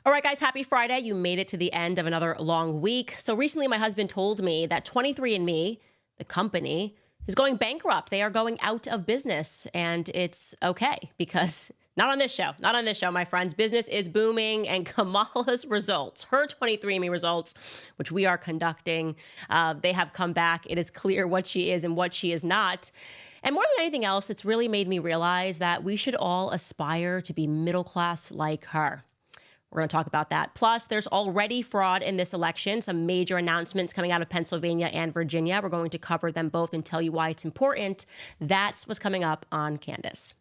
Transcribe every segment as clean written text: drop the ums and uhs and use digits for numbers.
All right, guys, happy Friday. You made it to the end of another long week. So recently, my husband told me that 23andMe, the company, is going bankrupt. They are going out of business. And it's okay because not on this show, my friends. Business is booming, and Kamala's results, her 23andMe results, which we are conducting, they have come back. It is clear what she is and what she is not. And more than anything else, it's really made me realize that we should all aspire to be middle class like her. We're going to talk about that. Plus, there's already fraud in this election. Some major announcements coming out of Pennsylvania and Virginia. We're going to cover them both and tell you why it's important. That's what's coming up on Candace.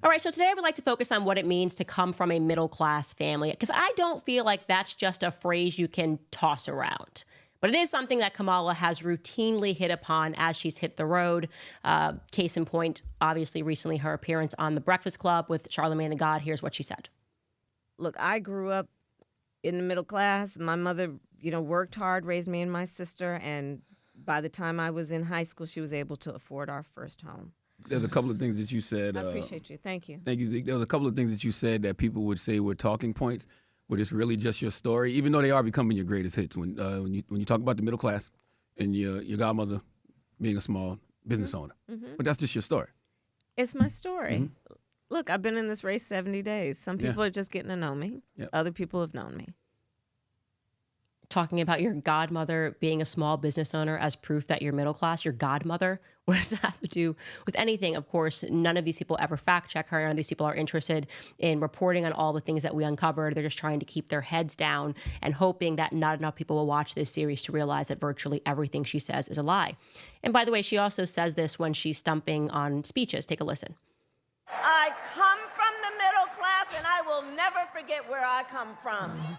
All right, so today I would like to focus on what it means to come from a middle-class family, because I don't feel like that's just a phrase you can toss around. But it is something that Kamala has routinely hit upon as she's hit the road. Case in point, obviously, recently her appearance on The Breakfast Club with Charlamagne the God. Here's what she said. Look, I grew up in the middle class. My mother, worked hard, raised me and my sister, and by the time I was in high school, she was able to afford our first home. There's a couple of things that you said. I appreciate you. Thank you. Thank you. There was a couple of things that you said that people would say were talking points, but it's really just your story, even though they are becoming your greatest hits. When you talk about the middle class and your godmother being a small business owner. But that's just your story. It's my story. Look, I've been in this race 70 days. Some people are just getting to know me. Yep. Other people have known me. Talking about your godmother being a small business owner as proof that you're middle class, your godmother, what does that have to do with anything? Of course, none of these people ever fact check her. None of these people are interested in reporting on all the things that we uncovered. They're just trying to keep their heads down and hoping that not enough people will watch this series to realize that virtually everything she says is a lie. And by the way, she also says this when she's stumping on speeches. Take a listen. I come from the middle class, and I will never forget where I come from.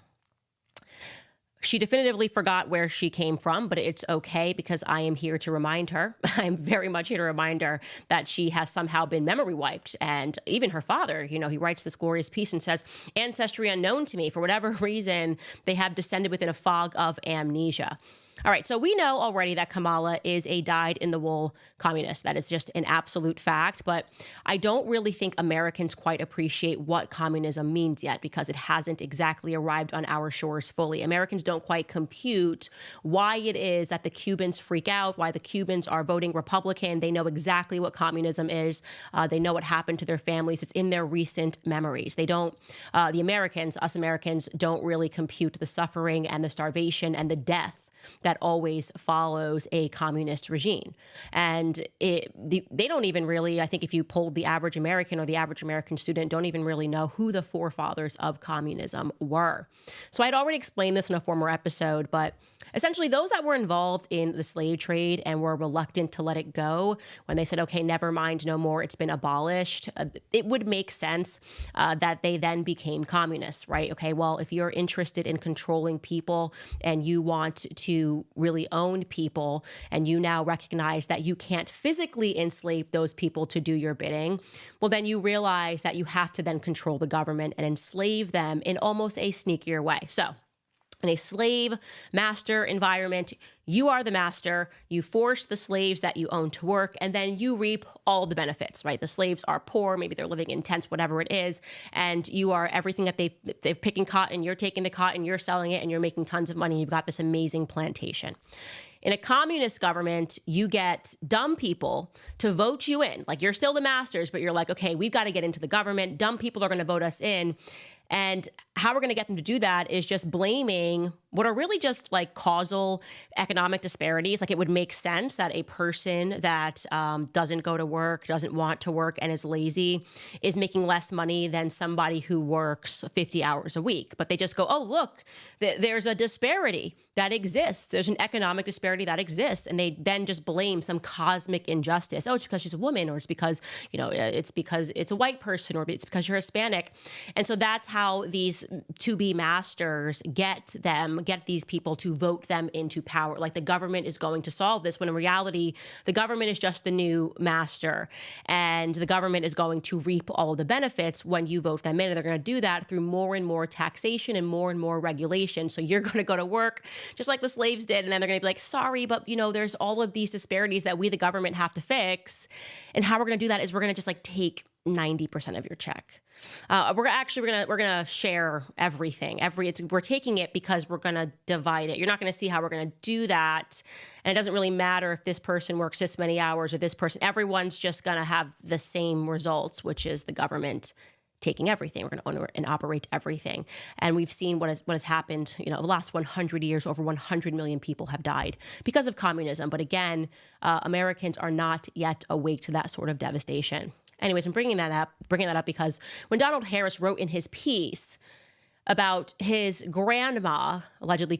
She definitively forgot where she came from, but it's okay because I am here to remind her. I'm very much here to remind her that she has somehow been memory wiped. And even her father, he writes this glorious piece and says, ancestry unknown to me. For whatever reason, they have descended within a fog of amnesia. All right, so we know already that Kamala is a dyed-in-the-wool communist. That is just an absolute fact. But I don't really think Americans quite appreciate what communism means yet because it hasn't exactly arrived on our shores fully. Americans don't quite compute why it is that the Cubans freak out, why the Cubans are voting Republican. They know exactly what communism is. They know what happened to their families. It's in their recent memories. They don't, us Americans, don't really compute the suffering and the starvation and the death that always follows a communist regime. And they don't even really, I think if you polled the average American or the average American student, don't even really know who the forefathers of communism were. So I'd already explained this in a former episode, but essentially those that were involved in the slave trade and were reluctant to let it go, when they said, okay, never mind, no more, it's been abolished, it would make sense that they then became communists, right? Okay, well, if you're interested in controlling people and you want to really own people, and you now recognize that you can't physically enslave those people to do your bidding, well, then you realize that you have to then control the government and enslave them in almost a sneakier way. So in a slave master environment, you are the master, you force the slaves that you own to work, and then you reap all the benefits, right? The slaves are poor, maybe they're living in tents, whatever it is, and you are everything that they're picking cotton, you're taking the cotton, you're selling it, and you're making tons of money. You've got this amazing plantation. In a communist government, you get dumb people to vote you in. Like, you're still the masters, but you're like, okay, we've got to get into the government. Dumb people are going to vote us in. And how we're going to get them to do that is just blaming what are really just like causal economic disparities. Like, it would make sense that a person that doesn't go to work, doesn't want to work, and is lazy is making less money than somebody who works 50 hours a week. But they just go, oh, look, there's a disparity that exists. There's an economic disparity that exists. And they then just blame some cosmic injustice. Oh, it's because she's a woman, or it's because, it's because it's a white person, or it's because you're Hispanic. And so that's how these to-be masters get get these people to vote them into power. Like the government is going to solve this, when in reality, the government is just the new master, and the government is going to reap all of the benefits when you vote them in. And they're going to do that through more and more taxation and more regulation. So you're going to go to work just like the slaves did, and then they're going to be like, sorry, but there's all of these disparities that we, the government, have to fix. And how we're going to do that is we're going to just like take 90% of your check. We're gonna share everything. We're taking it because we're gonna divide it. You're not gonna see how we're gonna do that, and it doesn't really matter if this person works this many hours or this person. Everyone's just gonna have the same results, which is the government taking everything. We're going to own and operate everything. And we've seen what has happened, the last 100 years. Over 100 million people have died because of communism. But again, Americans are not yet awake to that sort of devastation. Anyways, I'm bringing that up because when Donald Harris wrote in his piece about his grandma, allegedly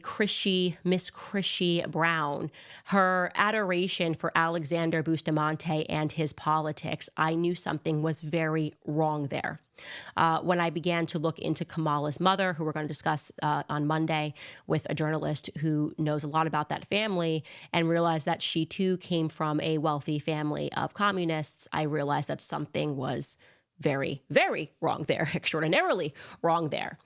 Miss Chrissy Brown, her adoration for Alexander Bustamante and his politics, I knew something was very wrong there. When I began to look into Kamala's mother, who we're going to discuss on Monday with a journalist who knows a lot about that family, and realized that she too came from a wealthy family of communists, I realized that something was very, very wrong there, extraordinarily wrong there.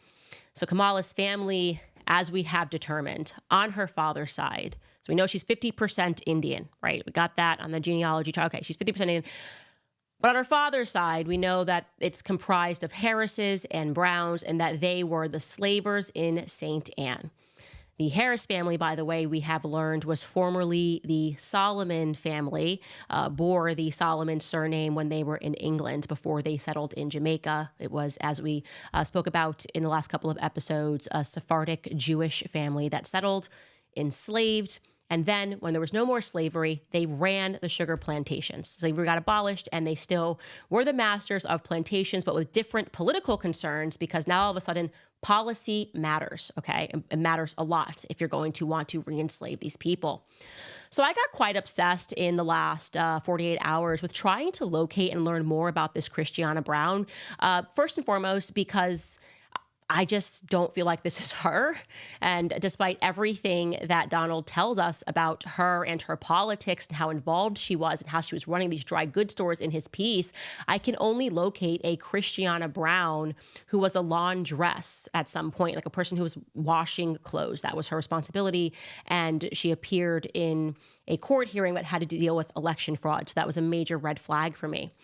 So Kamala's family, as we have determined, on her father's side, so we know she's 50% Indian, right? We got that on the genealogy chart. Okay, she's 50% Indian. But on her father's side, we know that it's comprised of Harrises and Browns, and that they were the slavers in St. Anne. The Harris family, by the way, we have learned was formerly the Solomon family, bore the Solomon surname when they were in England before they settled in Jamaica. It was, as we spoke about in the last couple of episodes, a Sephardic Jewish family that settled, enslaved, and then when there was no more slavery, they ran the sugar plantations. Slavery got abolished, and they still were the masters of plantations, but with different political concerns, because now all of a sudden policy matters, okay? It matters a lot if you're going to want to re-enslave these people. So I got quite obsessed in the last 48 hours with trying to locate and learn more about this Christiana Brown. First and foremost, because I just don't feel like this is her. And despite everything that Donald tells us about her and her politics and how involved she was and how she was running these dry goods stores in his piece, I can only locate a Christiana Brown who was a laundress at some point, like a person who was washing clothes. That was her responsibility. And she appeared in a court hearing that had to deal with election fraud. So that was a major red flag for me.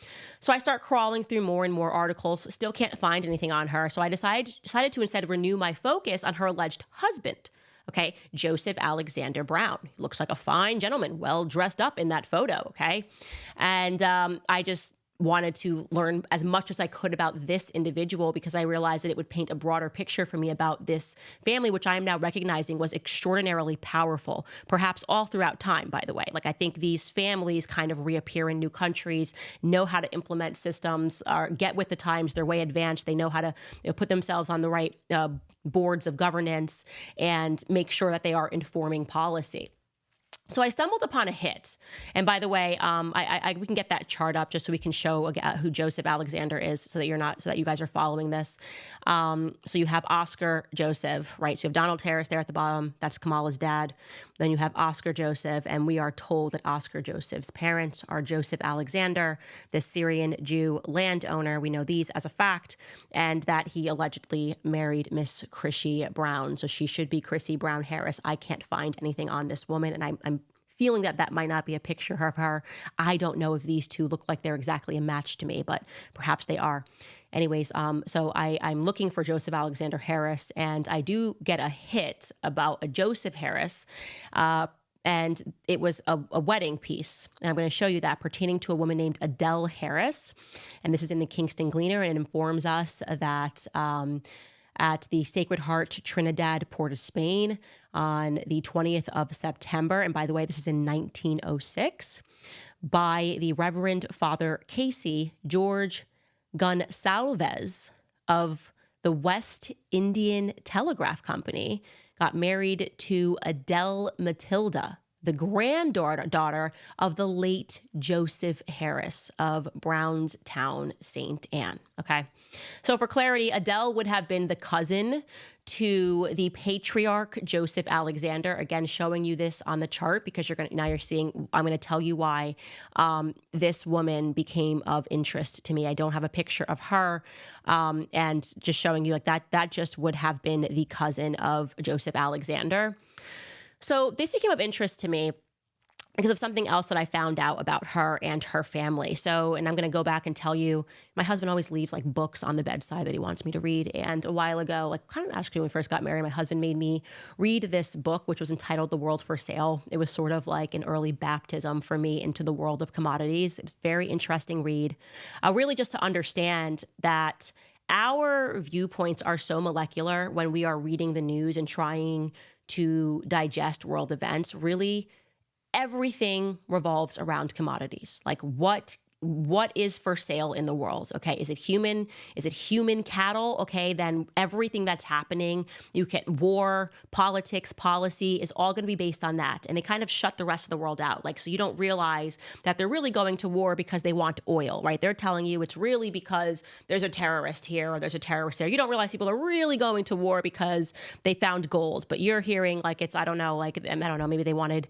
So I start crawling through more and more articles, still can't find anything on her. So I decided to instead renew my focus on her alleged husband, okay, Joseph Alexander Brown. He looks like a fine gentleman, well dressed up in that photo, okay? And I just wanted to learn as much as I could about this individual, because I realized that it would paint a broader picture for me about this family, which I am now recognizing was extraordinarily powerful, perhaps all throughout time, by the way. Like, I think these families kind of reappear in new countries, know how to implement systems, get with the times, they're way advanced. They know how to put themselves on the right boards of governance and make sure that they are informing policy. So I stumbled upon a hit. And by the way, we can get that chart up just so we can show who Joseph Alexander is, so that you guys are following this. So you have Oscar Joseph, right? So you have Donald Harris there at the bottom. That's Kamala's dad. Then you have Oscar Joseph, and we are told that Oscar Joseph's parents are Joseph Alexander, the Syrian Jew landowner. We know these as a fact, and that he allegedly married Miss Chrissy Brown. So she should be Chrissy Brown Harris. I can't find anything on this woman, and I'm feeling that might not be a picture of her. I don't know if these two look like they're exactly a match to me, but perhaps they are. Anyways, so I'm looking for Joseph Alexander Harris, and I do get a hit about a Joseph Harris, and it was a wedding piece. And I'm going to show you that, pertaining to a woman named Adele Harris. And this is in the Kingston Gleaner, and it informs us that at the Sacred Heart Trinidad, Port of Spain, on the 20th of September. And by the way, this is in 1906, by the Reverend Father Casey George Gonsalves of the West Indian Telegraph Company, got married to Adele Matilda the granddaughter of the late Joseph Harris of Brownstown, St. Anne. Okay. So for clarity, Adele would have been the cousin to the patriarch Joseph Alexander. Again, showing you this on the chart because now you're seeing, I'm going to tell you why this woman became of interest to me. I don't have a picture of her, and just showing you like that just would have been the cousin of Joseph Alexander. So this became of interest to me because of something else that I found out about her and her family. So, and I'm going to go back and tell you, my husband always leaves like books on the bedside that he wants me to read. And a while ago, like kind of actually when we first got married, my husband made me read this book, which was entitled The World for Sale. It was sort of like an early baptism for me into the world of commodities. It was a very interesting read, really just to understand that our viewpoints are so molecular when we are reading the news and trying to digest world events. Really, everything revolves around commodities. Like what is for sale in the world? Okay. Is it human? Is it human cattle? Okay. Then everything that's happening, you can war, politics, policy is all going to be based on that. And they kind of shut the rest of the world out. Like, so you don't realize that they're really going to war because they want oil, right? They're telling you it's really because there's a terrorist here or there's a terrorist there. You don't realize people are really going to war because they found gold, but you're hearing like it's, I don't know, maybe they wanted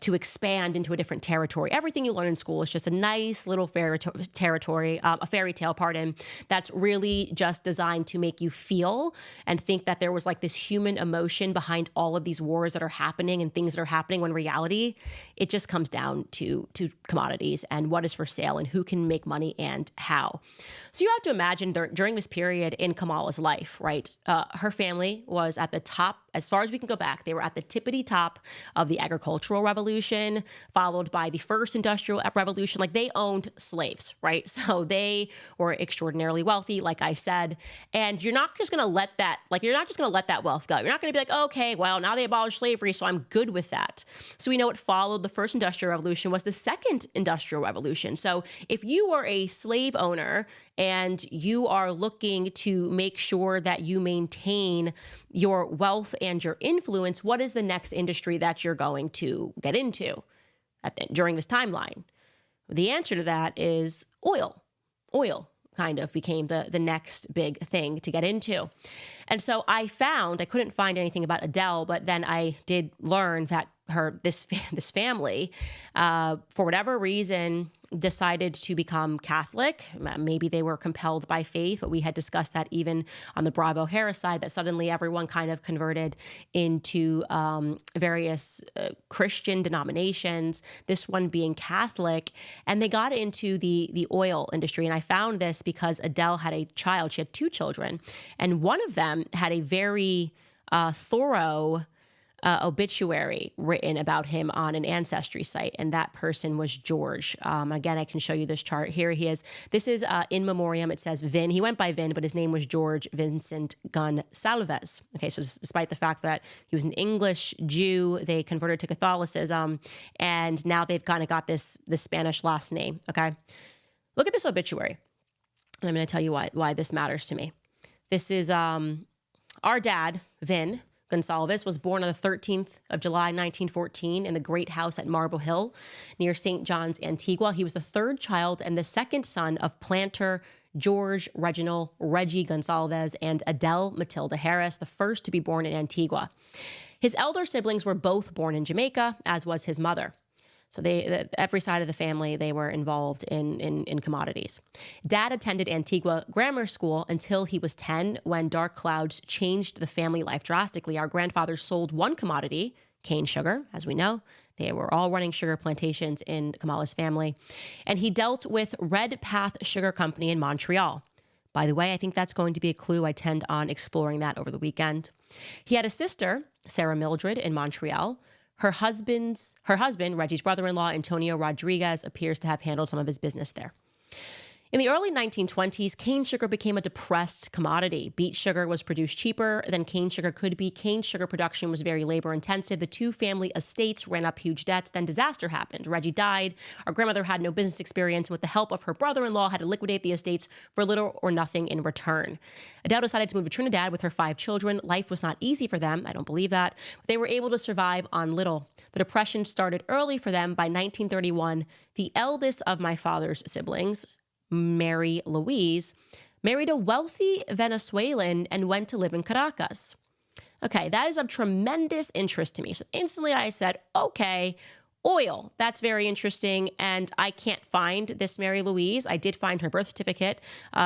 to expand into a different territory. Everything you learn in school is just a nice little fairy tale, that's really just designed to make you feel and think that there was like this human emotion behind all of these wars that are happening and things that are happening, when reality, it just comes down to commodities and what is for sale and who can make money and how. So you have to imagine during this period in Kamala's life, right? Her family was at the top, as far as we can go back, they were at the tippity top of the agricultural revolution, followed by the first industrial revolution. Like they owned slaves, right? So they were extraordinarily wealthy, like I said, and you're not just going to let that wealth go. You're not going to be like, okay, well, now they abolished slavery, so I'm good with that. So we know what followed the first industrial revolution was the second industrial revolution. So if you were a slave owner and you are looking to make sure that you maintain your wealth and your influence, what is the next industry that you're going to get into during this timeline? The answer to that is oil. Oil kind of became the next big thing to get into. And so I couldn't find anything about Adele, but then I did learn that this family, for whatever reason, decided to become Catholic. Maybe they were compelled by faith, but we had discussed that even on the Bravo Harris side, that suddenly everyone kind of converted into various Christian denominations, this one being Catholic, and they got into the oil industry. And I found this because Adele had a child. She had two children, and one of them had a very thorough obituary written about him on an ancestry site, and that person was George. Again, I can show you this chart. Here he is. This is in memoriam. It says Vin. He went by Vin, but his name was George Vincent Gonsalves. Okay, so despite the fact that he was an English Jew, they converted to Catholicism, and now they've kind of got this Spanish last name. Okay, look at this obituary. And I'm going to tell you why this matters to me. This is our dad, Vin Gonsalves, was born on the 13th of July, 1914 in the Great House at Marble Hill near St. John's, Antigua. He was the third child and the second son of planter George Reginald Reggie Gonsalves and Adele Matilda Harris, the first to be born in Antigua. His elder siblings were both born in Jamaica, as was his mother. So every side of the family, they were involved in commodities. Dad attended Antigua Grammar School until he was 10, when dark clouds changed the family life drastically. Our grandfather sold one commodity, cane sugar, as we know. They were all running sugar plantations in Kamala's family. And he dealt with Red Path Sugar Company in Montreal. By the way, I think that's going to be a clue. I tend on exploring that over the weekend. He had a sister, Sarah Mildred, in Montreal. Her husband, Reggie's brother-in-law, Antonio Rodriguez, appears to have handled some of his business there. In the early 1920s, cane sugar became a depressed commodity. Beet sugar was produced cheaper than cane sugar could be. Cane sugar production was very labor intensive. The two family estates ran up huge debts. Then disaster happened. Reggie died. Our grandmother had no business experience. With the help of her brother-in-law, had to liquidate the estates for little or nothing in return. Adele decided to move to Trinidad with her 5 children. Life was not easy for them. I don't believe that. But they were able to survive on little. The Depression started early for them. By 1931, the eldest of my father's siblings, Mary Louise, married a wealthy Venezuelan and went to live in Caracas. Okay, that is of tremendous interest to me. So instantly I said, okay, oil. That's very interesting. And I can't find this Mary Louise. I did find her birth certificate.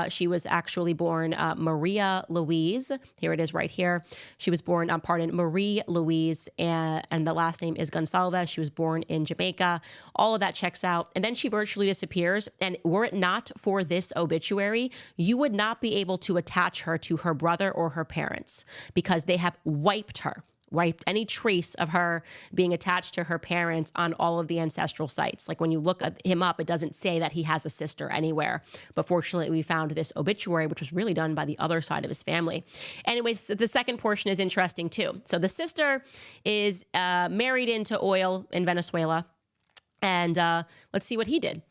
She was actually born Maria Louise. Here it is right here. She was born, Marie Louise, and the last name is Gonsalves. She was born in Jamaica. All of that checks out. And then she virtually disappears. And were it not for this obituary, you would not be able to attach her to her brother or her parents because they have wiped any trace of her being attached to her parents on all of the ancestral sites. Like when you look him up, it doesn't say that he has a sister anywhere. But fortunately, we found this obituary, which was really done by the other side of his family. Anyways, the second portion is interesting too. So the sister is married into oil in Venezuela. And let's see what he did.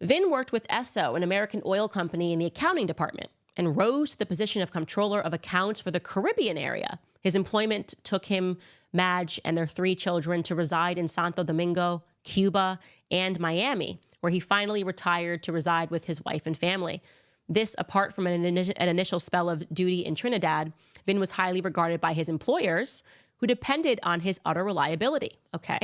Vin worked with Esso, an American oil company, in the accounting department, and rose to the position of comptroller of accounts for the Caribbean area. His employment took him, Madge, and their 3 children to reside in Santo Domingo, Cuba, and Miami, where he finally retired to reside with his wife and family. This, apart from an initial spell of duty in Trinidad, Vin was highly regarded by his employers, who depended on his utter reliability, okay?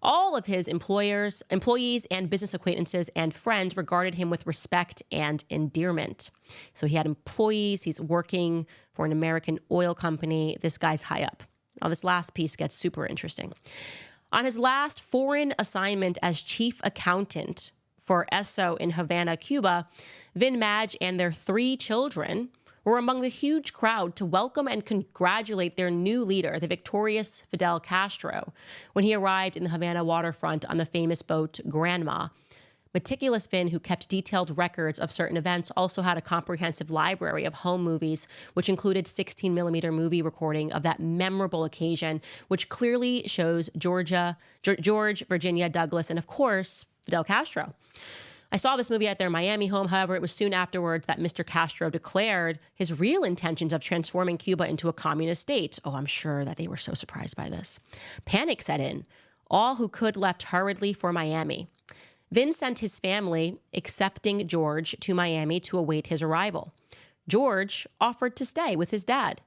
All of his employees, and business acquaintances and friends regarded him with respect and endearment. So he had employees, he's working for an American oil company. This guy's high up. Now, this last piece gets super interesting. On his last foreign assignment as chief accountant for Esso in Havana, Cuba, Vin, Madge, and their 3 children were among the huge crowd to welcome and congratulate their new leader, the victorious Fidel Castro, when he arrived in the Havana waterfront on the famous boat Granma. Meticulous Vin, who kept detailed records of certain events, also had a comprehensive library of home movies, which included 16mm movie recording of that memorable occasion, which clearly shows George, Virginia, Douglas, and of course, Fidel Castro. I saw this movie at their Miami home. However, it was soon afterwards that Mr. Castro declared his real intentions of transforming Cuba into a communist state. Oh, I'm sure that they were so surprised by this. Panic set in. All who could left hurriedly for Miami. Vin sent his family, excepting George, to Miami to await his arrival. George offered to stay with his dad,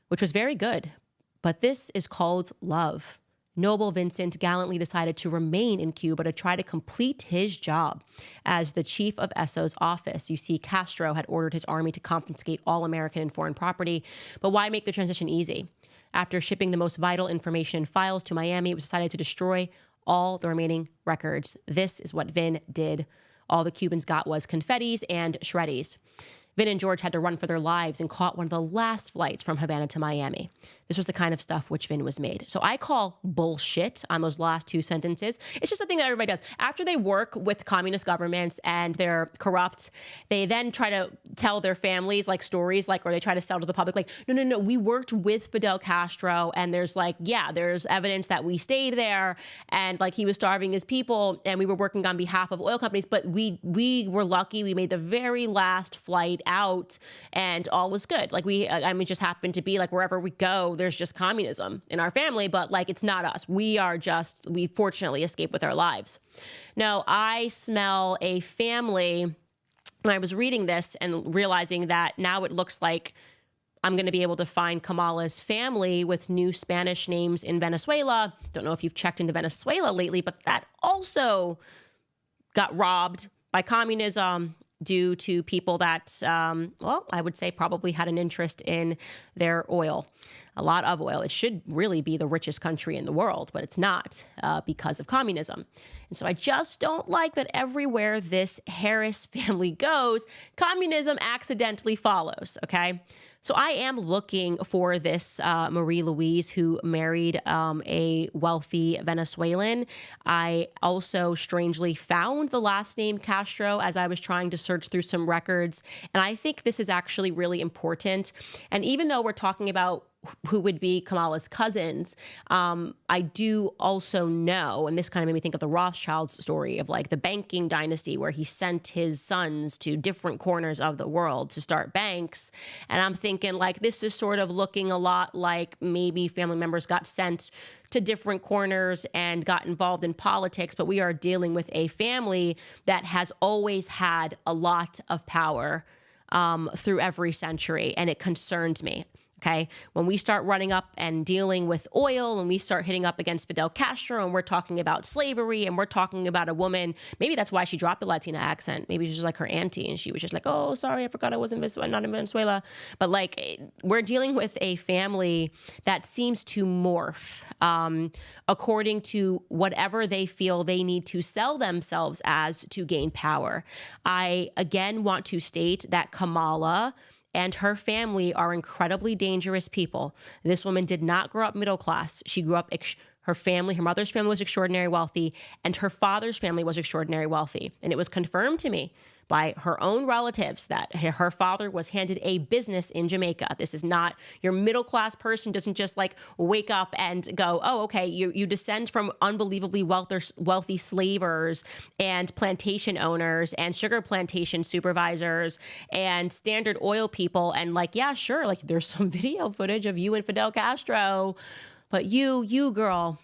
which was very good. But this is called love. Noble Vincent gallantly decided to remain in Cuba to try to complete his job as the chief of Esso's office. You see, Castro had ordered his army to confiscate all American and foreign property, but why make the transition easy? After shipping the most vital information and files to Miami, it was decided to destroy all the remaining records. This is what Vin did. All the Cubans got was confettis and shreddies. Vin and George had to run for their lives and caught one of the last flights from Havana to Miami. This was the kind of stuff which Vin was made. So I call bullshit on those last 2 sentences. It's just a thing that everybody does. After they work with communist governments and they're corrupt, they then try to tell their families like stories, like, or they try to sell to the public, like, no, we worked with Fidel Castro and there's like, yeah, there's evidence that we stayed there and like he was starving his people and we were working on behalf of oil companies, but we were lucky. We made the very last flight out and all was good. Like it just happened to be like wherever we go, there's just communism in our family, but like it's not us. We fortunately escaped with our lives. No, I smell a family when I was reading this and realizing that now it looks like I'm going to be able to find Kamala's family with new Spanish names in Venezuela. Don't know if you've checked into Venezuela lately, but that also got robbed by communism due to people that, I would say probably had an interest in their oil. a lot of oil. It should really be the richest country in the world, but it's not because of communism. And so I just don't like that everywhere this Harris family goes, communism accidentally follows, okay? So I am looking for this Marie Louise who married a wealthy Venezuelan. I also strangely found the last name Castro as I was trying to search through some records. And I think this is actually really important. And even though we're talking about who would be Kamala's cousins, I do also know, and this kind of made me think of the Rothschilds story of like the banking dynasty where he sent his sons to different corners of the world to start banks. And I'm thinking like this is sort of looking a lot like maybe family members got sent to different corners and got involved in politics, but we are dealing with a family that has always had a lot of power through every century, and it concerns me. Okay, when we start running up and dealing with oil and we start hitting up against Fidel Castro and we're talking about slavery and we're talking about a woman, maybe that's why she dropped the Latina accent. Maybe she's like her auntie and she was just like, oh, sorry, I forgot I was not in Venezuela. But like we're dealing with a family that seems to morph according to whatever they feel they need to sell themselves as to gain power. I, again, want to state that Kamala and her family are incredibly dangerous people. This woman did not grow up middle class. She grew up, her mother's family was extraordinarily wealthy, and her father's family was extraordinarily wealthy. And it was confirmed to me by her own relatives that her father was handed a business in Jamaica. This is not your middle class person doesn't just like wake up and go, oh, okay, you descend from unbelievably wealthy slavers and plantation owners and sugar plantation supervisors and Standard Oil people. And like, yeah, sure, like there's some video footage of you and Fidel Castro, but you girl,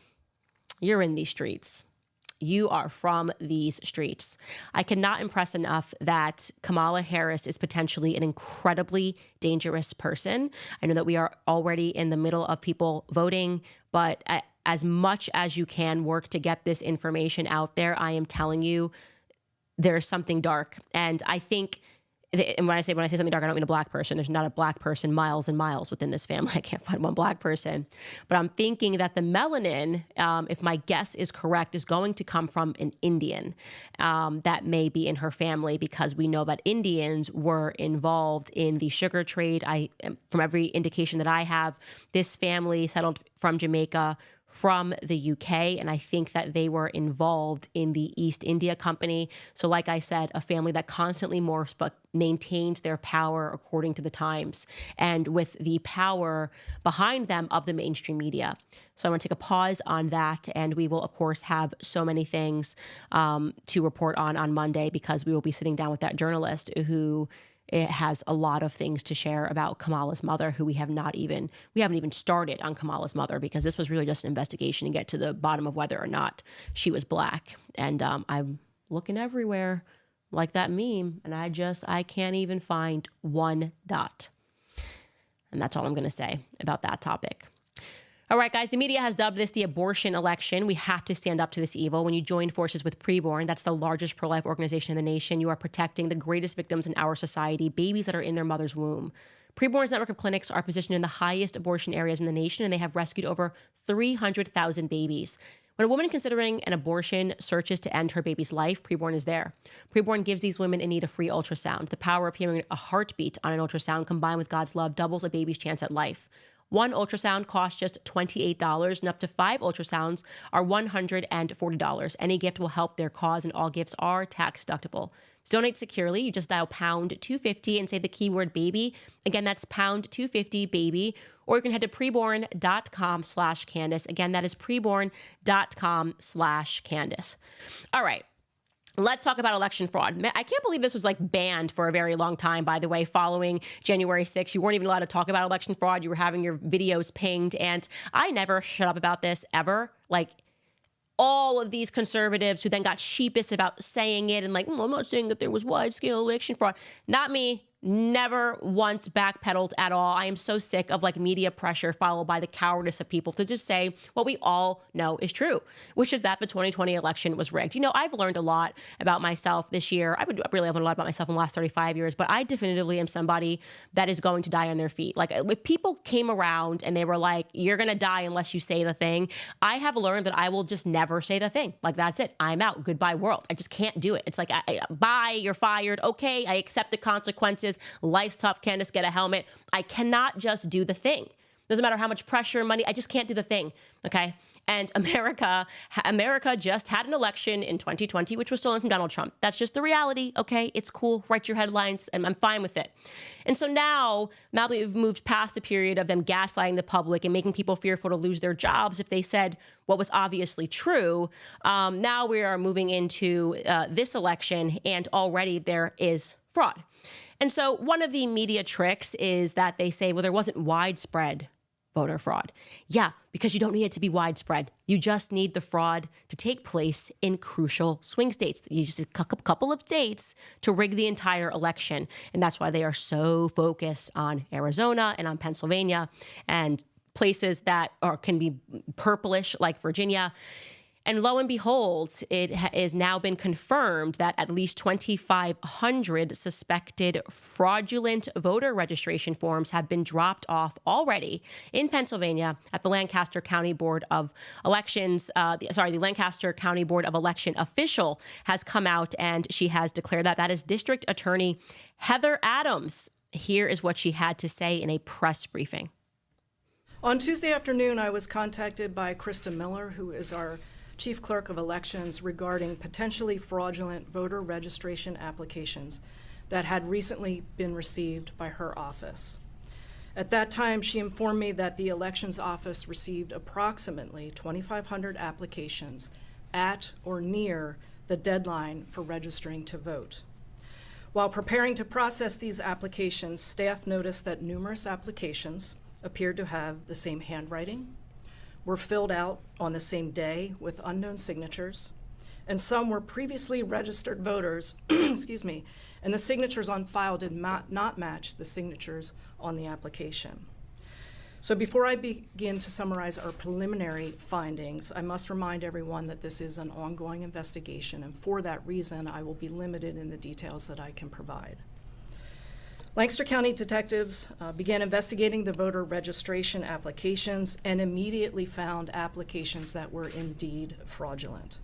you're in these streets. You are from these streets. I cannot impress enough that Kamala Harris is potentially an incredibly dangerous person. I know that we are already in the middle of people voting, but as much as you can work to get this information out there, I am telling you, there's something dark. And I think, and when I say something dark, I don't mean a black person. There's not a black person miles and miles within this family. I can't find one black person. But I'm thinking that the melanin, if my guess is correct, is going to come from an Indian that may be in her family, because we know that Indians were involved in the sugar trade. From every indication that I have, this family settled from Jamaica, from the UK, and I think that they were involved in the East India Company. So like I said, a family that constantly morphs but maintains their power according to the times and with the power behind them of the mainstream media. So I want to take a pause on that, and we will, of course, have so many things to report on Monday, because we will be sitting down with that journalist who has a lot of things to share about Kamala's mother, who we haven't even started on Kamala's mother, because this was really just an investigation to get to the bottom of whether or not she was black. And I'm looking everywhere like that meme, and I can't even find one dot. And that's all I'm going to say about that topic. All right, guys, the media has dubbed this the abortion election. We have to stand up to this evil. When you join forces with PreBorn, that's the largest pro-life organization in the nation, you are protecting the greatest victims in our society, babies that are in their mother's womb. PreBorn's network of clinics are positioned in the highest abortion areas in the nation, and they have rescued over 300,000 babies. When a woman considering an abortion searches to end her baby's life, PreBorn is there. PreBorn gives these women in need a free ultrasound. The power of hearing a heartbeat on an ultrasound combined with God's love doubles a baby's chance at life. One ultrasound costs just $28, and up to 5 ultrasounds are $140. Any gift will help their cause, and all gifts are tax deductible. To donate securely, you just dial pound 250 and say the keyword baby. Again, that's pound 250 baby. Or you can head to preborn.com/Candace. Again, that is preborn.com/Candace. All right. Let's talk about election fraud. I can't believe this was like banned for a very long time, by the way, following January 6th. You weren't even allowed to talk about election fraud. You were having your videos pinged. And I never shut up about this ever. Like, all of these conservatives who then got sheepish about saying it and like, I'm not saying that there was wide-scale election fraud. Not me. never once backpedaled at all. I am so sick of like media pressure followed by the cowardice of people to just say what we all know is true, which is that the 2020 election was rigged. You know, I've learned a lot about myself this year. I would really have learned a lot about myself in the last 35 years, but I definitively am somebody that is going to die on their feet. Like if people came around and they were like, you're going to die unless you say the thing, I have learned that I will just never say the thing. Like that's it. I'm out. Goodbye world. I just can't do it. It's like, bye, you're fired. Okay, I accept the consequences. Life's tough, Candace, get a helmet. I cannot just do the thing. Doesn't matter how much pressure, money, I just can't do the thing, okay? And America just had an election in 2020, which was stolen from Donald Trump. That's just the reality, okay? It's cool, write your headlines, and I'm fine with it. And so now that we've moved past the period of them gaslighting the public and making people fearful to lose their jobs if they said what was obviously true, now we are moving into this election, and already there is fraud. And so one of the media tricks is that they say, well, there wasn't widespread voter fraud. Yeah, because you don't need it to be widespread. You just need the fraud to take place in crucial swing states. You just need a couple of states to rig the entire election. And that's why they are so focused on Arizona and on Pennsylvania and places that can be purplish like Virginia. And lo and behold, it has now been confirmed that at least 2,500 suspected fraudulent voter registration forms have been dropped off already in Pennsylvania at the Lancaster County Board of Elections. The Lancaster County Board of Election official has come out and she has declared that. That is District Attorney Heather Adams. Here is what she had to say in a press briefing. On Tuesday afternoon, I was contacted by Krista Miller, who is our Chief Clerk of Elections, regarding potentially fraudulent voter registration applications that had recently been received by her office. At that time, she informed me that the Elections Office received approximately 2,500 applications at or near the deadline for registering to vote. While preparing to process these applications, staff noticed that numerous applications appeared to have the same handwriting, were filled out on the same day with unknown signatures, and some were previously registered voters, excuse me, and the signatures on file did not match the signatures on the application. So before I begin to summarize our preliminary findings, I must remind everyone that this is an ongoing investigation, and for that reason, I will be limited in the details that I can provide. Lancaster County detectives began investigating the voter registration applications and immediately found applications that were indeed fraudulent.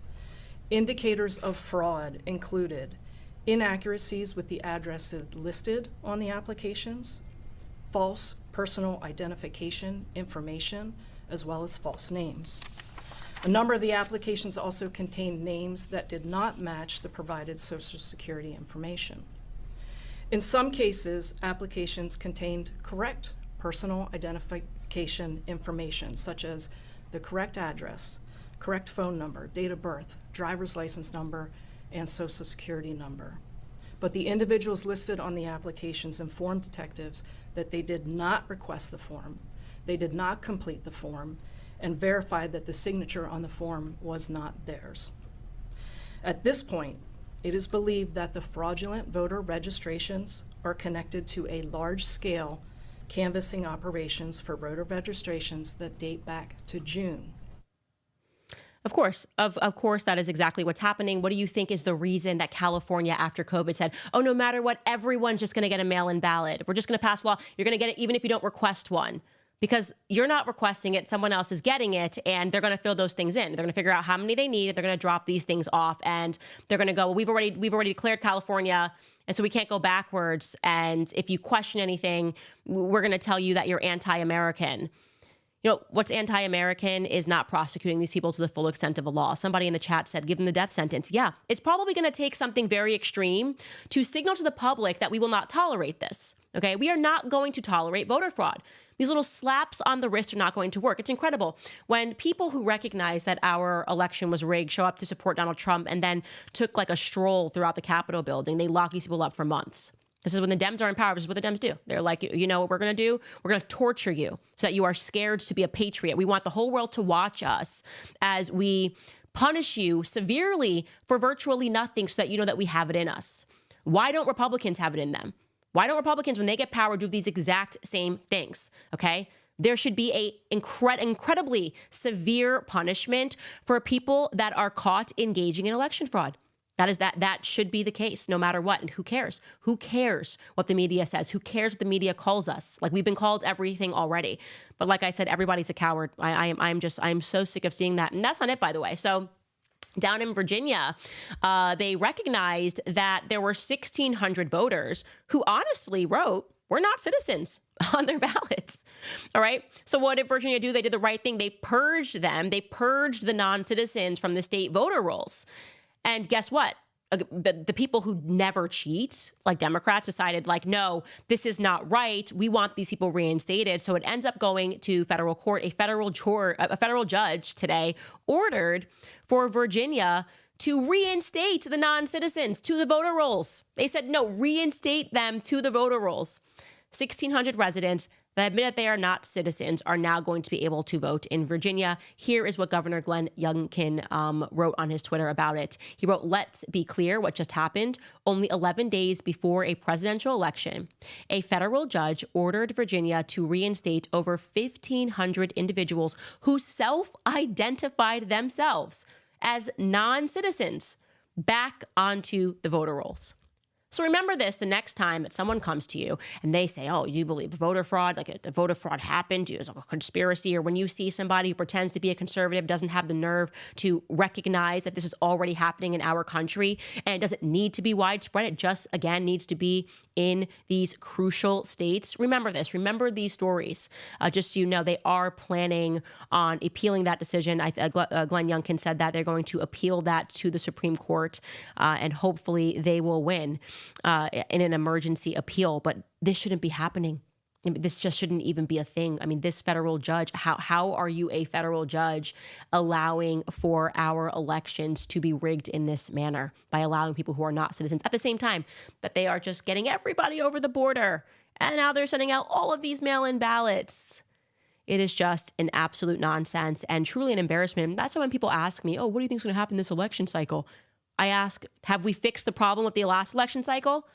Indicators of fraud included inaccuracies with the addresses listed on the applications, false personal identification information, as well as false names. A number of the applications also contained names that did not match the provided Social Security information. In some cases, applications contained correct personal identification information, such as the correct address, correct phone number, date of birth, driver's license number, and Social Security number. But the individuals listed on the applications informed detectives that they did not request the form, they did not complete the form, and verified that the signature on the form was not theirs. At this point, it is believed that the fraudulent voter registrations are connected to a large-scale canvassing operations for voter registrations that date back to June. Of course, that is exactly what's happening. What do you think is the reason that California, after COVID, said, oh, no matter what, everyone's just going to get a mail-in ballot. We're just going to pass a law. You're going to get it even if you don't request one. Because you're not requesting it, someone else is getting it, and they're going to fill those things in. They're going to figure out how many they need. They're going to drop these things off, and they're going to go, well, we've already declared California, and so we can't go backwards. And if you question anything, we're going to tell you that you're anti-American. You know, what's anti-American is not prosecuting these people to the full extent of the law. Somebody in the chat said, give them the death sentence. Yeah, it's probably going to take something very extreme to signal to the public that we will not tolerate this. Okay, we are not going to tolerate voter fraud. These little slaps on the wrist are not going to work. It's incredible when people who recognize that our election was rigged show up to support Donald Trump and then took like a stroll throughout the Capitol building. They lock these people up for months. This is when the Dems are in power. This is what the Dems do. They're like, you know what we're going to do? We're going to torture you so that you are scared to be a patriot. We want the whole world to watch us as we punish you severely for virtually nothing so that you know that we have it in us. Why don't Republicans have it in them? Why don't Republicans, when they get power, do these exact same things? Okay. There should be a incredibly severe punishment for people that are caught engaging in election fraud. That should be the case no matter what. And who cares? Who cares what the media says? Who cares what the media calls us? Like, we've been called everything already. But like I said, everybody's a coward. I'm so sick of seeing that. And that's not it, by the way. So down in Virginia, they recognized that there were 1,600 voters who honestly wrote, "We're not citizens," on their ballots. All right. So what did Virginia do? They did the right thing. They purged them. They purged the non-citizens from the state voter rolls. And guess what? The people who never cheat, like Democrats, decided, like, no, this is not right. We want these people reinstated. So it ends up going to federal court. A federal judge today ordered for Virginia to reinstate the non-citizens to the voter rolls. They said, no, reinstate them to the voter rolls. 1,600 residents that admit that they are not citizens are now going to be able to vote in Virginia. Here is what Governor Glenn Youngkin wrote on his Twitter about it. He wrote, "Let's be clear what just happened. Only 11 days before a presidential election, a federal judge ordered Virginia to reinstate over 1,500 individuals who self-identified themselves as non-citizens back onto the voter rolls." So remember this the next time that someone comes to you and they say, oh, you believe voter fraud, like a voter fraud happened, it's like a conspiracy, or when you see somebody who pretends to be a conservative, doesn't have the nerve to recognize that this is already happening in our country and it doesn't need to be widespread. It just, again, needs to be in these crucial states. Remember this. Remember these stories. Just so you know, they are planning on appealing that decision. Glenn Youngkin said that they're going to appeal that to the Supreme Court, and hopefully they will win in an emergency appeal. But this shouldn't be happening. This just shouldn't even be a thing. I mean, this federal judge, how are you a federal judge allowing for our elections to be rigged in this manner by allowing people who are not citizens at the same time that they are just getting everybody over the border? And now they're sending out all of these mail-in ballots. It is just an absolute nonsense and truly an embarrassment. That's why when people ask me, oh, what do you think is going to happen this election cycle? I ask, have we fixed the problem with the last election cycle?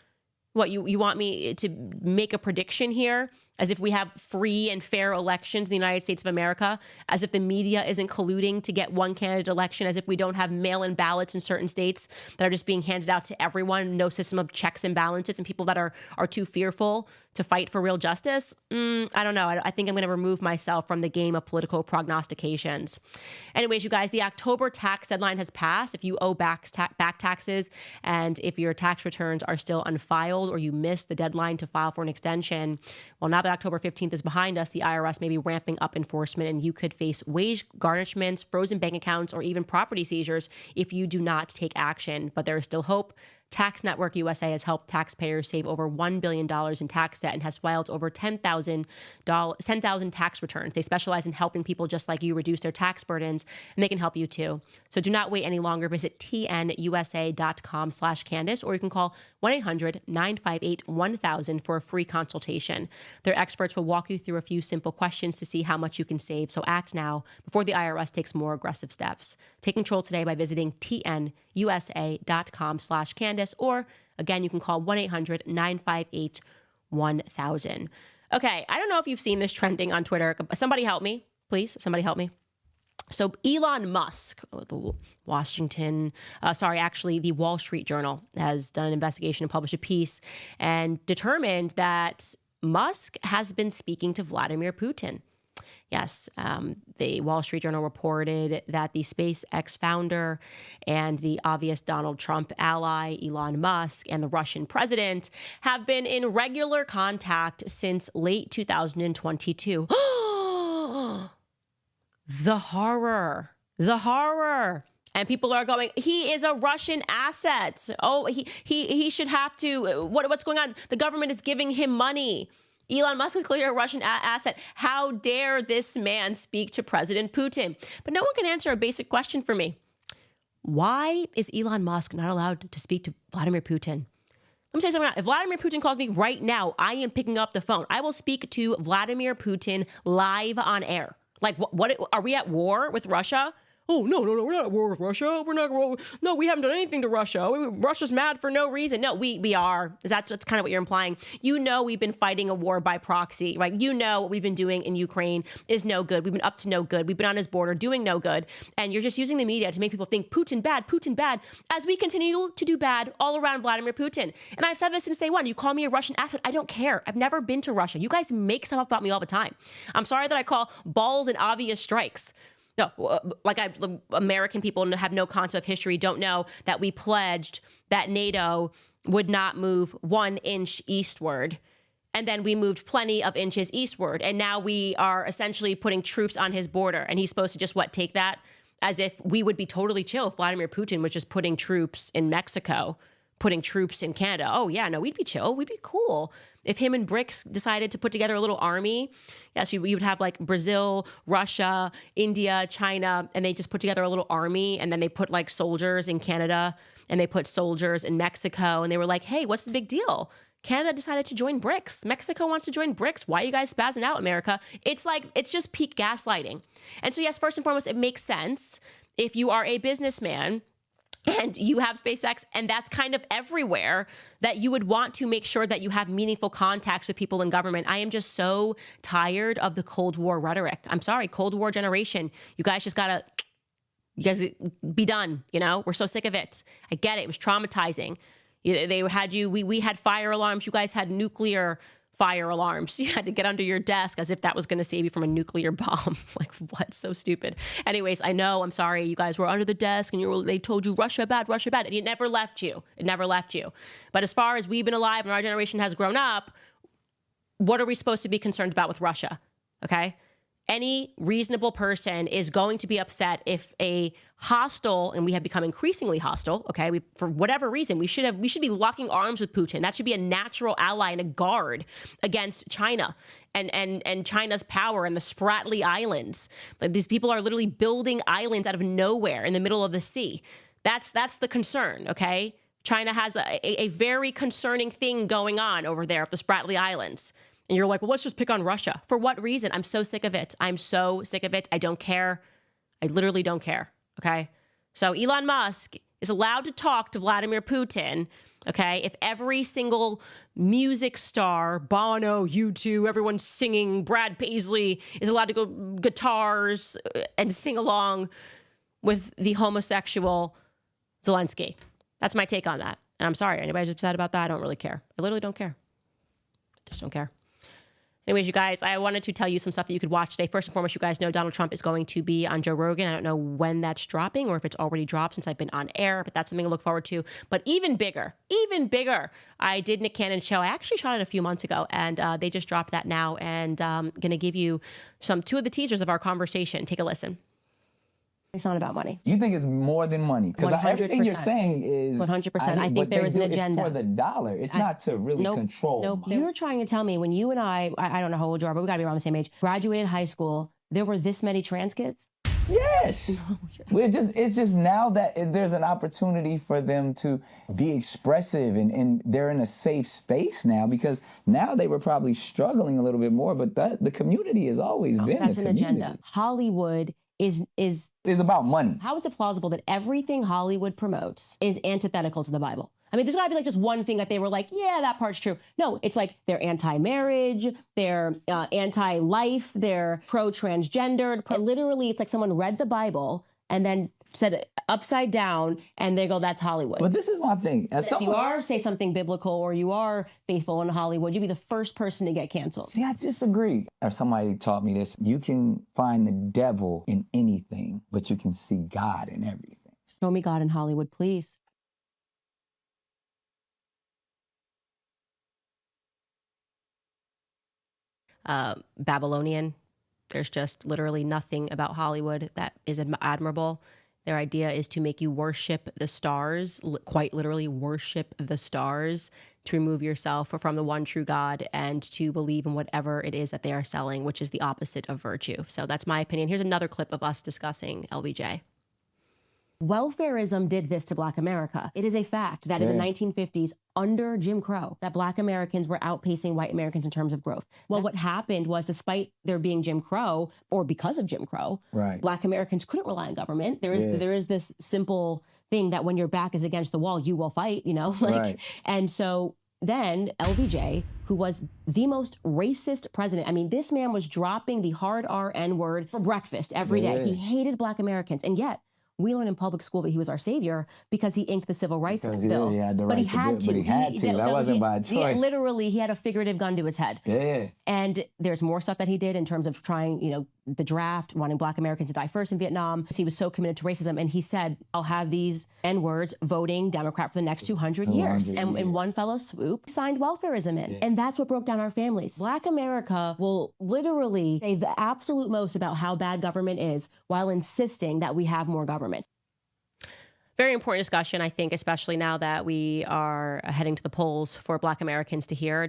What, you want me to make a prediction here as if we have free and fair elections in the United States of America, as if the media isn't colluding to get one candidate election, as if we don't have mail-in ballots in certain states that are just being handed out to everyone, no system of checks and balances, and people that are too fearful to fight for real justice? I don't know. I think I'm going to remove myself from the game of political prognostications. Anyways, you guys, the October tax deadline has passed. If you owe back taxes and if your tax returns are still unfiled or you missed the deadline to file for an extension, well, now that October 15th is behind us, the IRS may be ramping up enforcement and you could face wage garnishments, frozen bank accounts, or even property seizures if you do not take action. But there is still hope. Tax Network USA has helped taxpayers save over $1 billion in tax debt and has filed over 10,000 tax returns. They specialize in helping people just like you reduce their tax burdens, and they can help you too. So do not wait any longer. Visit tnusa.com/Candace, or you can call 1-800-958-1000 for a free consultation. Their experts will walk you through a few simple questions to see how much you can save. So act now before the IRS takes more aggressive steps. Take control today by visiting tnusa.com/Candace. Or again, you can call 1-800-958-1000. Okay, I don't know if you've seen this trending on Twitter. Somebody help me, please. Somebody help me. So Elon Musk, the Wall Street Journal has done an investigation and published a piece and determined that Musk has been speaking to Vladimir Putin. Yes, the Wall Street Journal reported that the SpaceX founder and the obvious Donald Trump ally, Elon Musk, and the Russian president have been in regular contact since late 2022. The horror. And people are going, he is a Russian asset. Oh, he should have to. What's going on? The government is giving him money. Elon Musk is clearly a Russian asset. How dare this man speak to President Putin? But no one can answer a basic question for me. Why is Elon Musk not allowed to speak to Vladimir Putin? Let me tell you something. If Vladimir Putin calls me right now, I am picking up the phone. I will speak to Vladimir Putin live on air. Like, what are we at war with Russia? oh, no, we're not at war with Russia. No, we haven't done anything to Russia. Russia's mad for no reason. No, we are. That's kind of what you're implying. You know, we've been fighting a war by proxy, right? You know what we've been doing in Ukraine is no good. We've been up to no good. We've been on his border doing no good. And you're just using the media to make people think Putin bad, as we continue to do bad all around Vladimir Putin. And I've said this since day one. You call me a Russian asset. I don't care. I've never been to Russia. You guys make stuff up about me all the time. I'm sorry that I call balls and obvious strikes. No, American people have no concept of history, don't know that we pledged that NATO would not move 1 inch eastward. And then we moved plenty of inches eastward. And now we are essentially putting troops on his border. And he's supposed to just, take that as if we would be totally chill if Vladimir Putin was just putting troops in Mexico, putting troops in Canada. Oh, yeah, no, we'd be chill. We'd be cool. If him and BRICS decided to put together a little army, yes, we would have like Brazil, Russia, India, China, and they just put together a little army, and then they put like soldiers in Canada, and they put soldiers in Mexico, and they were like, hey, what's the big deal? Canada decided to join BRICS. Mexico wants to join BRICS. Why are you guys spazzing out, America? It's just peak gaslighting. And so, yes, first and foremost, it makes sense if you are a businessman and you have SpaceX, and that's kind of everywhere, that you would want to make sure that you have meaningful contacts with people in government. I am just so tired of the Cold War rhetoric. I'm sorry, Cold War generation. You guys be done, We're so sick of it. I get it. It was traumatizing. They had we had fire alarms. You guys had nuclear fire alarms. You had to get under your desk as if that was going to save you from a nuclear bomb. Like, what? So stupid. Anyways, I know, I'm sorry, you guys were under the desk and they told you Russia bad, and it never left you. But as far as we've been alive and our generation has grown up, what are we supposed to be concerned about with Russia? Okay? Any reasonable person is going to be upset if a hostile, and we have become increasingly hostile, okay, for whatever reason, we should be locking arms with Putin. That should be a natural ally and a guard against China and China's power and the Spratly Islands. Like, these people are literally building islands out of nowhere in the middle of the sea. That's the concern, okay? China has a very concerning thing going on over there at the Spratly Islands. And you're like, well, let's just pick on Russia. For what reason? I'm so sick of it. I don't care. I literally don't care. Okay. So Elon Musk is allowed to talk to Vladimir Putin. Okay. If every single music star, Bono, U2, everyone singing, Brad Paisley is allowed to go guitars and sing along with the homosexual Zelensky. That's my take on that. And I'm sorry, anybody's upset about that? I don't really care. I literally don't care. Just don't care. Anyways, you guys, I wanted to tell you some stuff that you could watch today. First and foremost, you guys know Donald Trump is going to be on Joe Rogan. I don't know when that's dropping or if it's already dropped since I've been on air, but that's something to look forward to. But even bigger, I did Nick Cannon's show. I actually shot it a few months ago, and they just dropped that now. And I'm going to give you two of the teasers of our conversation. Take a listen. It's not about money. You think it's more than money? Because everything you're saying is 100%. I think there is an agenda. It's for the dollar. It's not to really control. Nope. You were trying to tell me when you and I don't know how old you are, but we got to be around the same age, graduated high school, there were this many trans kids? Yes. It's just now that there's an opportunity for them to be expressive and they're in a safe space now, because now they were probably struggling a little bit more, but the community has always been that's the an community. Agenda. Hollywood is about money. How is it plausible that everything Hollywood promotes is antithetical to the Bible? I mean, there's got to be like just one thing that they were like, yeah, that part's true. No, it's like they're anti-marriage, they're anti-life, they're pro-transgendered. Literally, it's like someone read the Bible and then said it upside down, and they go, that's Hollywood. But this is my thing. If you are, say something biblical, or you are faithful in Hollywood, you'd be the first person to get canceled. See, I disagree. Or somebody taught me this. You can find the devil in anything, but you can see God in everything. Show me God in Hollywood, please. Babylonian. There's just literally nothing about Hollywood that is admirable. Their idea is to make you worship the stars, quite literally worship the stars, to remove yourself from the one true God and to believe in whatever it is that they are selling, which is the opposite of virtue. So that's my opinion. Here's another clip of us discussing LBJ. Welfarism did this to Black America. It is a fact that in the 1950s, under Jim Crow, that Black Americans were outpacing white Americans in terms of growth. Well, what happened was, despite there being Jim Crow, or because of Jim Crow, Black Americans couldn't rely on government. There is this simple thing that when your back is against the wall, you will fight, you know? And so then LBJ, who was the most racist president, I mean, this man was dropping the hard R-N word for breakfast every day. He hated Black Americans. And yet, we learned in public school that he was our savior because he inked the Civil Rights Bill. But he had to. That wasn't by choice. Literally, he had a figurative gun to his head. Yeah. And there's more stuff that he did in terms of trying, you know, the draft, wanting Black Americans to die first in Vietnam. He was so committed to racism. And he said, I'll have these N-words voting Democrat for the next 200 years. And in one fell swoop, signed welfarism in. And that's what broke down our families. Black America will literally say the absolute most about how bad government is while insisting that we have more government. Very important discussion, I think, especially now that we are heading to the polls for Black Americans to hear.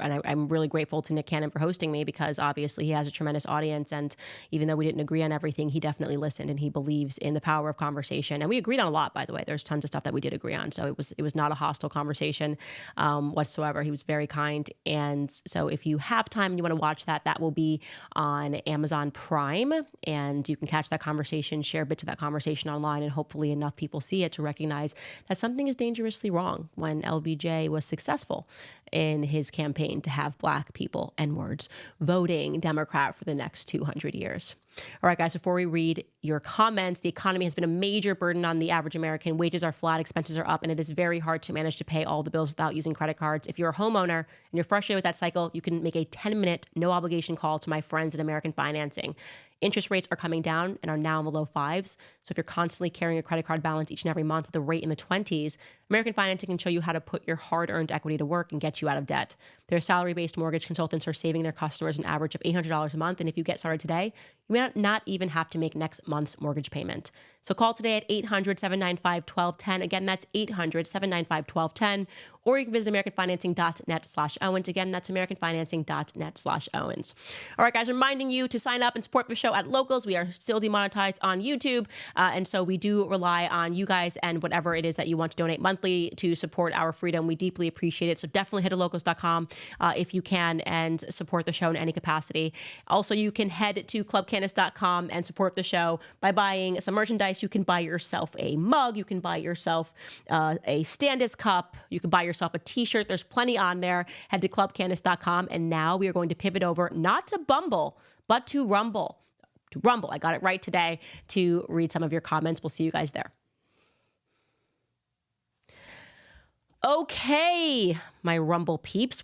And I'm really grateful to Nick Cannon for hosting me, because obviously he has a tremendous audience. And even though we didn't agree on everything, he definitely listened, and he believes in the power of conversation. And we agreed on a lot, by the way. There's tons of stuff that we did agree on. So it was not a hostile conversation whatsoever. He was very kind. And so if you have time and you want to watch that, that will be on Amazon Prime. And you can catch that conversation, share bits of that conversation online, and hopefully enough people see it to recognize that something is dangerously wrong when LBJ was successful in his campaign to have Black people, N-words, voting Democrat for the next 200 years. All right, guys, before we read your comments, the economy has been a major burden on the average American. Wages are flat, expenses are up, and it is very hard to manage to pay all the bills without using credit cards. If you're a homeowner and you're frustrated with that cycle, you can make a 10-minute, no-obligation call to my friends at American Financing. Interest rates are coming down and are now in the low 5s. So if you're constantly carrying a credit card balance each and every month with a rate in the 20s, American Financing can show you how to put your hard-earned equity to work and get you out of debt. Their salary-based mortgage consultants are saving their customers an average of $800 a month. And if you get started today, you may not even have to make next month's mortgage payment. So call today at 800-795-1210. Again, that's 800-795-1210. Or you can visit AmericanFinancing.net/Owens. Again, that's AmericanFinancing.net/Owens. All right, guys, reminding you to sign up and support the show at Locals. We are still demonetized on YouTube. And so we do rely on you guys and whatever it is that you want to donate monthly to support our freedom. We deeply appreciate it. So definitely head to locals.com if you can and support the show in any capacity. Also, you can head to clubcandace.com and support the show by buying some merchandise. You can buy yourself a mug. You can buy yourself a Candace cup. You can buy yourself a t-shirt. There's plenty on there. Head to clubcandace.com. And now we are going to pivot over not to Bumble, but to Rumble. I got it right today, to read some of your comments. We'll see you guys there. Okay, my Rumble peeps.